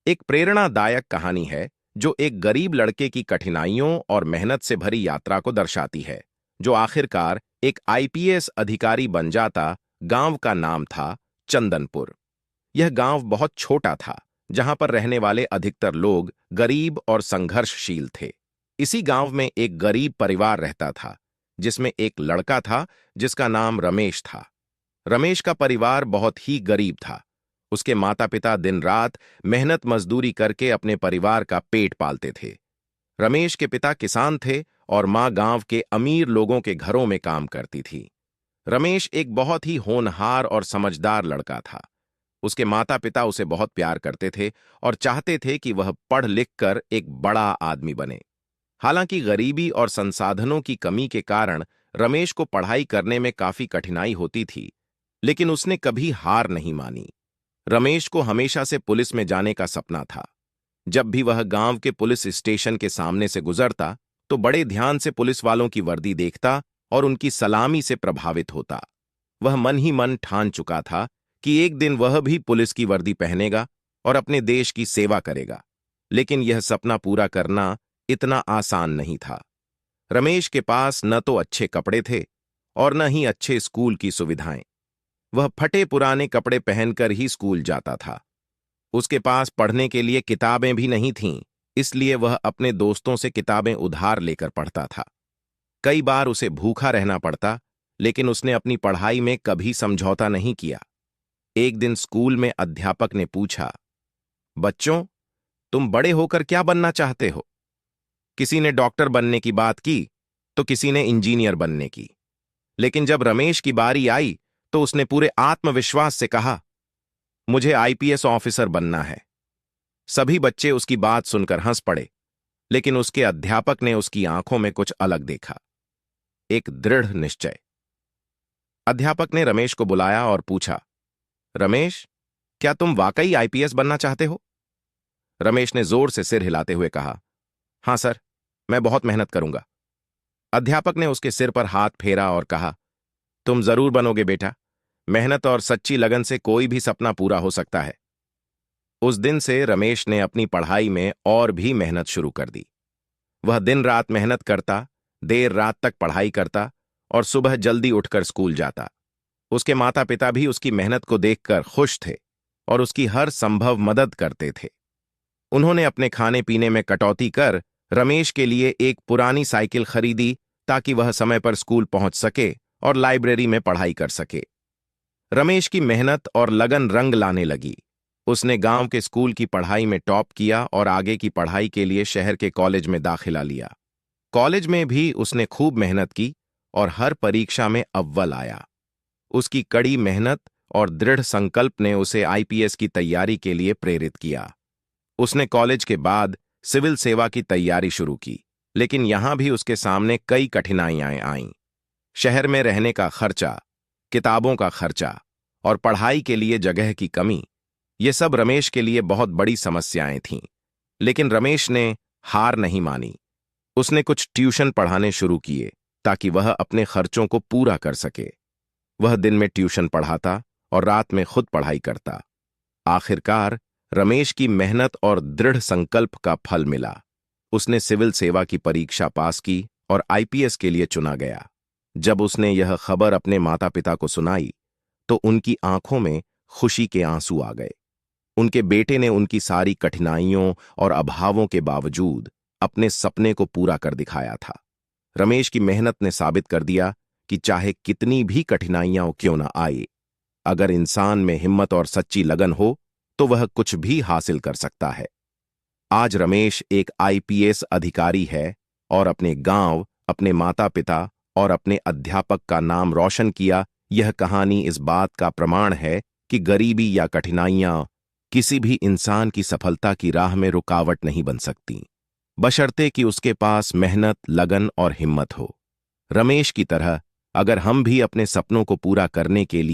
एक प्रेरणादायक कहानी है जो एक गरीब लड़के की कठिनाइयों और मेहनत से भरी यात्रा को दर्शाती है, जो आखिरकार एक आईपीएस अधिकारी बन जाता। गांव का नाम था चंदनपुर। यह गांव बहुत छोटा था, जहां पर रहने वाले अधिकतर लोग गरीब और संघर्षशील थे। इसी गांव में एक गरीब परिवार रहता था, जिसमें एक लड़का था जिसका नाम रमेश था। रमेश का परिवार बहुत ही गरीब था। उसके माता पिता दिन रात मेहनत मजदूरी करके अपने परिवार का पेट पालते थे। रमेश के पिता किसान थे और मां गांव के अमीर लोगों के घरों में काम करती थी। रमेश एक बहुत ही होनहार और समझदार लड़का था। उसके माता पिता उसे बहुत प्यार करते थे और चाहते थे कि वह पढ़ लिख कर एक बड़ा आदमी बने। हालांकि गरीबी और संसाधनों की कमी के कारण रमेश को पढ़ाई करने में काफी कठिनाई होती थी, लेकिन उसने कभी हार नहीं मानी। रमेश को हमेशा से पुलिस में जाने का सपना था। जब भी वह गांव के पुलिस स्टेशन के सामने से गुजरता, तो बड़े ध्यान से पुलिस वालों की वर्दी देखता और उनकी सलामी से प्रभावित होता। वह मन ही मन ठान चुका था कि एक दिन वह भी पुलिस की वर्दी पहनेगा और अपने देश की सेवा करेगा। लेकिन यह सपना पूरा करना इतना आसान नहीं था। रमेश के पास न तो अच्छे कपड़े थे और न ही अच्छे स्कूल की सुविधाएं। वह फटे पुराने कपड़े पहनकर ही स्कूल जाता था। उसके पास पढ़ने के लिए किताबें भी नहीं थीं, इसलिए वह अपने दोस्तों से किताबें उधार लेकर पढ़ता था। कई बार उसे भूखा रहना पड़ता, लेकिन उसने अपनी पढ़ाई में कभी समझौता नहीं किया। एक दिन स्कूल में अध्यापक ने पूछा, बच्चों, तुम बड़े होकर क्या बनना चाहते हो? किसी ने डॉक्टर बनने की बात की, तो किसी ने इंजीनियर बनने की। लेकिन जब रमेश की बारी आई, तो उसने पूरे आत्मविश्वास से कहा, मुझे आईपीएस ऑफिसर बनना है। सभी बच्चे उसकी बात सुनकर हंस पड़े, लेकिन उसके अध्यापक ने उसकी आंखों में कुछ अलग देखा, एक दृढ़ निश्चय। अध्यापक ने रमेश को बुलाया और पूछा, रमेश, क्या तुम वाकई आईपीएस बनना चाहते हो? रमेश ने जोर से सिर हिलाते हुए कहा, हां सर, मैं बहुत मेहनत करूंगा। अध्यापक ने उसके सिर पर हाथ फेरा और कहा, तुम जरूर बनोगे बेटा। मेहनत और सच्ची लगन से कोई भी सपना पूरा हो सकता है। उस दिन से रमेश ने अपनी पढ़ाई में और भी मेहनत शुरू कर दी। वह दिन रात मेहनत करता, देर रात तक पढ़ाई करता और सुबह जल्दी उठकर स्कूल जाता। उसके माता पिता भी उसकी मेहनत को देखकर खुश थे और उसकी हर संभव मदद करते थे। उन्होंने अपने खाने पीने में कटौती कर रमेश के लिए एक पुरानी साइकिल खरीदी, ताकि वह समय पर स्कूल पहुंच सके और लाइब्रेरी में पढ़ाई कर सके। रमेश की मेहनत और लगन रंग लाने लगी। उसने गांव के स्कूल की पढ़ाई में टॉप किया और आगे की पढ़ाई के लिए शहर के कॉलेज में दाखिला लिया। कॉलेज में भी उसने खूब मेहनत की और हर परीक्षा में अव्वल आया। उसकी कड़ी मेहनत और दृढ़ संकल्प ने उसे आईपीएस की तैयारी के लिए प्रेरित किया। उसने कॉलेज के बाद सिविल सेवा की तैयारी शुरू की, लेकिन यहां भी उसके सामने कई कठिनाइयां आईं। शहर में रहने का खर्चा, किताबों का खर्चा और पढ़ाई के लिए जगह की कमी, ये सब रमेश के लिए बहुत बड़ी समस्याएं थीं। लेकिन रमेश ने हार नहीं मानी। उसने कुछ ट्यूशन पढ़ाने शुरू किए, ताकि वह अपने खर्चों को पूरा कर सके। वह दिन में ट्यूशन पढ़ाता और रात में खुद पढ़ाई करता। आखिरकार रमेश की मेहनत और दृढ़ संकल्प का फल मिला। उसने सिविल सेवा की परीक्षा पास की और आईपीएस के लिए चुना गया। जब उसने यह खबर अपने माता पिता को सुनाई, तो उनकी आंखों में खुशी के आंसू आ गए। उनके बेटे ने उनकी सारी कठिनाइयों और अभावों के बावजूद अपने सपने को पूरा कर दिखाया था। रमेश की मेहनत ने साबित कर दिया कि चाहे कितनी भी कठिनाइयां क्यों न आए, अगर इंसान में हिम्मत और सच्ची लगन हो, तो वह कुछ भी हासिल कर सकता है। आज रमेश एक आईपीएस अधिकारी है और अपने गांव, अपने माता पिता और अपने अध्यापक का नाम रोशन किया। यह कहानी इस बात का प्रमाण है कि गरीबी या कठिनाइयां किसी भी इंसान की सफलता की राह में रुकावट नहीं बन सकती, बशर्ते कि उसके पास मेहनत, लगन और हिम्मत हो। रमेश की तरह अगर हम भी अपने सपनों को पूरा करने के लिए